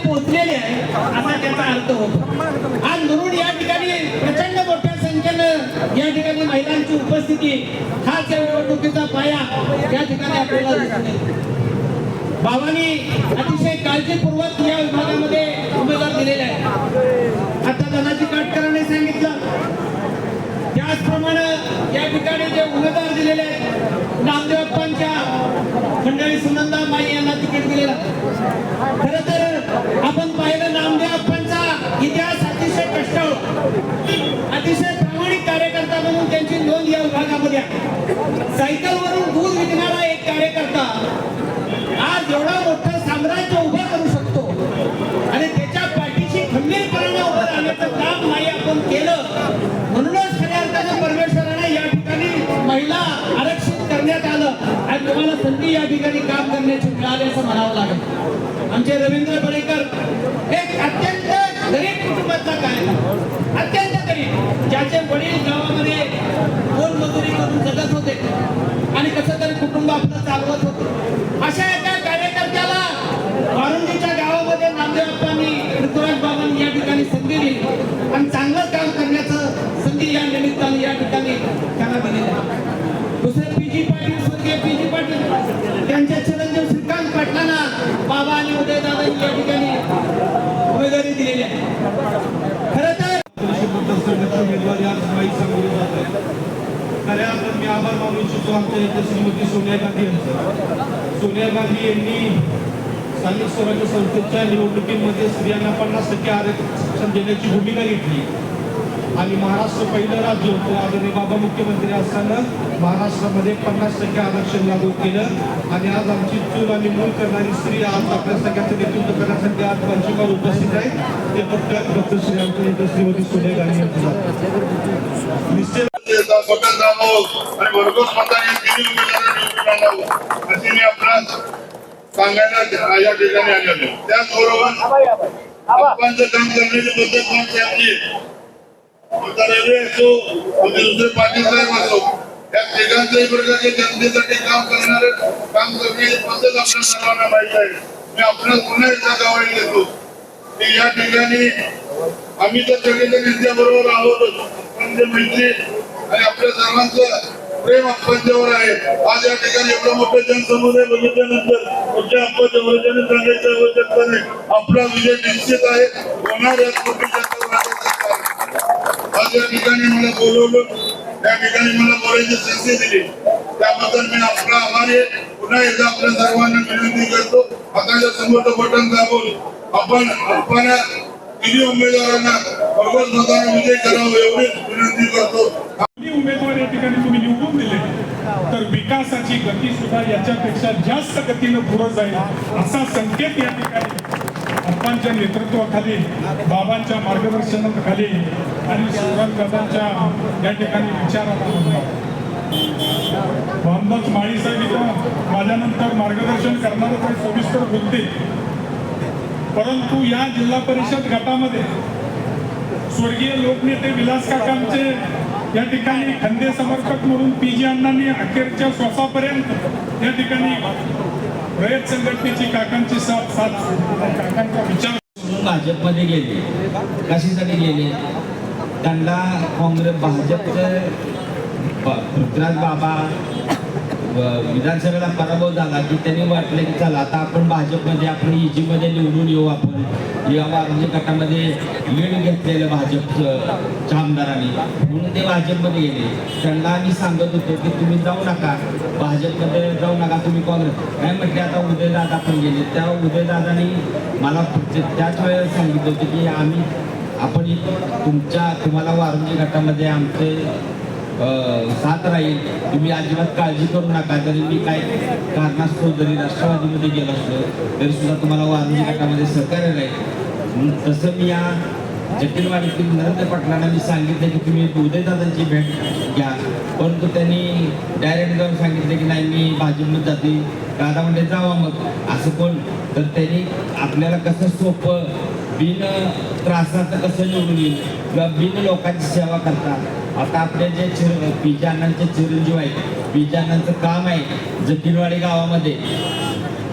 पोहोचलेले आहे असा त्याचा अर्थ होतो. आज म्हणून या ठिकाणी प्रचंड मोठ्या संख्येनं या ठिकाणी महिलांची उपस्थिती हाच या निवडणुकीचा पाया या ठिकाणी आपल्याला दिसून येतो. बाबांनी अतिशय काळजीपूर्वक या विभागामध्ये उमेदवार दिलेले आहे. आता धनाजी काटकरांनी सांगितलं त्याचप्रमाणे या ठिकाणी जे उमेदवार दिलेले आहेत नामदेवप्पांच्या मंडळी सुनंदा माई यांना तिकीट दिलेलं. खरं तर आपण पाहिलं नामदेवप्पांचा इतिहास अतिशय कष्टाळू, अतिशय प्रामाणिक कार्यकर्ता म्हणून त्यांची नोंद या विभागामध्ये आहे. सायकलवरून दूध विकणारा एक कार्यकर्ता आज एवढा मोठं साम्राज्य उभं करू शकतो आणि त्याच्या पाठीशी खंबीरपणे उभं राहण्याचं काम नाही आपण केलं. म्हणूनच खऱ्या अर्थानं परमेश्वराने या ठिकाणी महिला आरक्षित करण्यात आलं आणि तुम्हाला संधी या ठिकाणी काम करण्याची मिळाली असं म्हणावं लागेल. आमचे रवींद्र बरेकर एक अत्यंत गरीब कुटुंबातला कार्यकर्ता, अत्यंत गरीब, ज्याचे वडील गावामध्ये मोलमजुरी करून जगत होते आणि कसं तरी कुटुंब आपलं चालवत होते. अशा एका कार्यकर्त्याला वारुंडीच्या गावामध्ये नामदेवप्पांनी ऋतुराज बाबांनी या ठिकाणी संधी दिली आणि चांगलं काम करण्याचं संधी या निमित्ताने या ठिकाणी त्यांना दिलेली आहे. दुसरे पीजी पाटील, स्वर्गीय पीजी पाटील त्यांच्या चिरंजीव श्रीकांत पाटलांना बाबा आणि उदयदादांनी या ठिकाणी उमेदवारी दिलेली आहे. खरं तर उमेदवारी आज माहीत सांगली जात आहे. खऱ्या अर्थात मी आभार मानू इच्छितो आमच्या इथे श्रीमती सोनिया गांधी यांचं. सोनिया गांधी यांनी स्थानिक स्वराज्य संस्थेच्या निवडणुकीमध्ये स्त्रियांना 50% आरक्षण देण्याची भूमिका घेतली आणि महाराष्ट्र पहिलं राज्य होतं. आदरणीय बाबा मुख्यमंत्री असताना महाराष्ट्रामध्ये 50% आरक्षण लागू केलं आणि आज आमची चूल आणि मूल करणारी स्त्री आज आपल्या सगळ्यांचं नेतृत्व करण्यासाठी आज मंचावर उपस्थित आहे. ते फक्त डॉक्टर श्रीमती सोनिया गांधी यांचं निश्चित बटन दाबावं आणि भरघोस मताने तिन्ही उमेदवारांना निवडून आणावं असे मी आपणास सांगायला या ठिकाणी आलेलो. त्याचबरोबर आप्पांचं काम करण्याची पद्धत पण त्यांची रेल्वे असो दुसरे पाटील साहेब असो या तिघांच्याही प्रकारचे जनतेसाठी काम करणारे काम करण्याची पद्धत आपल्या सर्वांना माहिती आहे. मी आपल्याला पुन्हा एकदा गवाही देतो की या ठिकाणी आम्ही तर सगळेजण यांच्याबरोबर आहोतच, पण जे मैत्री आणि आपल्या सर्वांचं प्रेम आपल्यावर आहे. आज या ठिकाणी एवढं मोठं जनसमुदाय बघितल्यानंतर पुढच्या आपल्या वरच्याने सांगायची आवश्यकता नाही. आपला विजय निश्चित आहे, होणार या आज या ठिकाणी मला बोलवलं, त्या ठिकाणी मला बोलायची संधी दिली त्याबद्दल मी आपला आभारी आहे. पुन्हा एकदा आपल्या सर्वांना विनंती करतो आता समोरचं बटन दाबून आपण तिन्ही उमेदवारांना भरघोस मताने विजय करावा एवढी विनंती करतो. उमेदवार या ठिकाणी तुम्ही निवडून दिले तर विकासाची गती सुद्धा याच्यापेक्षा जास्त गतीनं पुढे जाईल असा संकेत या ठिकाणी आप्पांच्या नेतृत्वाखाली, बाबांच्या मार्गदर्शनाखाली आणि शिवराजदादांच्या या ठिकाणी विचाराला रामदास माळी साहेब इथं माझ्यानंतर मार्गदर्शन करणारच आहे, सविस्तर बोलतील. परंतु या जिल्हा परिषद गटामध्ये स्वर्गीय लोकनेते विलास काकांचे या ठिकाणी खंदे समर्थक म्हणून पीजी अण्णांनी अखेरच्या श्वासापर्यंत या ठिकाणी रयत संघटनेची काकांची साथ काकांचा विचार भाजपमध्ये गेले. कशासाठी गेले? त्यांना काँग्रेस भाजपचे पृथ्वीराज बाबा विधानसभेला पराभव झाला की त्यांनी वाटलं की चला आता आपण भाजपमध्ये आपण इजीमध्ये निवडून येऊ. आपण या वारंजी गटामध्ये लीड घेतलेलं भाजपच्या आमदारांनी, म्हणून ते भाजपमध्ये गेले. त्यांना आम्ही सांगत होतो की तुम्ही जाऊ नका, भाजपमध्ये जाऊ नका, तुम्ही काँग्रेस नाही म्हटले. आता उदयदादा पण गेले. त्या उदयदादांनी मला त्याच वेळेला सांगितलं होतं की आपण तुम्हाला वारंजी गटामध्ये आमचे साथ राहील, तुम्ही अजिबात काळजी करू नका. जरी मी काय कारणास्तव जरी राष्ट्रवादीमध्ये गेलो असलो तरी सुद्धा तुम्हाला वारंजी गटामध्ये सहकार्य राहील. तसं मी या जटिलवाडीतील नरेंद्र पाटलांना मी सांगितलं की तुम्ही उदयदादांची भेट घ्या, परंतु त्यांनी डायरेक्ट जाऊन सांगितलं की नाही मी भाजपमध्ये जाते. दादा म्हणजे जावा मग असं कोण, तर त्यांनी आपल्याला कसं सोपं बिन त्रासाचं कसं निवडून येईल किंवा बिन लोकांची सेवा करतात. आता आपले जे पीजी अण्णांचे चिरंजीव आहेत, पीजी अण्णांचं काम आहे जकिनवाडी गावामध्ये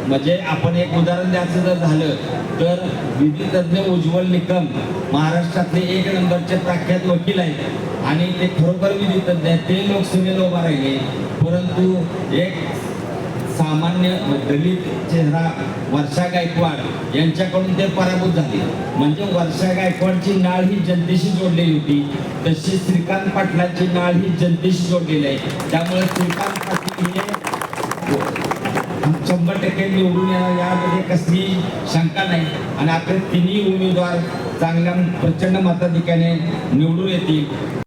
म्हणजे आपण एक उदाहरण द्यायचं जर झालं तर विधी तज्ञ उज्ज्वल निकम महाराष्ट्रातले 1 नंबरचे प्रख्यात वकील आहेत आणि ते खरोखर विधी तज्ञ आहेत. ते लोकसभेला उभा राहिले, परंतु एक सामान्य दलित चेहरा वर्षा गायकवाड यांच्याकडून ते पराभूत झाले. म्हणजे वर्षा गायकवाडची नाळ ही जनतेशी जोडलेली होती, तशी श्रीकांत पाटलांची नाळ ही जनतेशी जोडलेली आहे. त्यामुळे श्रीकांत पाटील हे 100% निवडून येणार यामध्ये कसली शंका नाही आणि आपले तिन्ही उमेदवार चांगल्या प्रचंड मताधिक्याने निवडून येतील.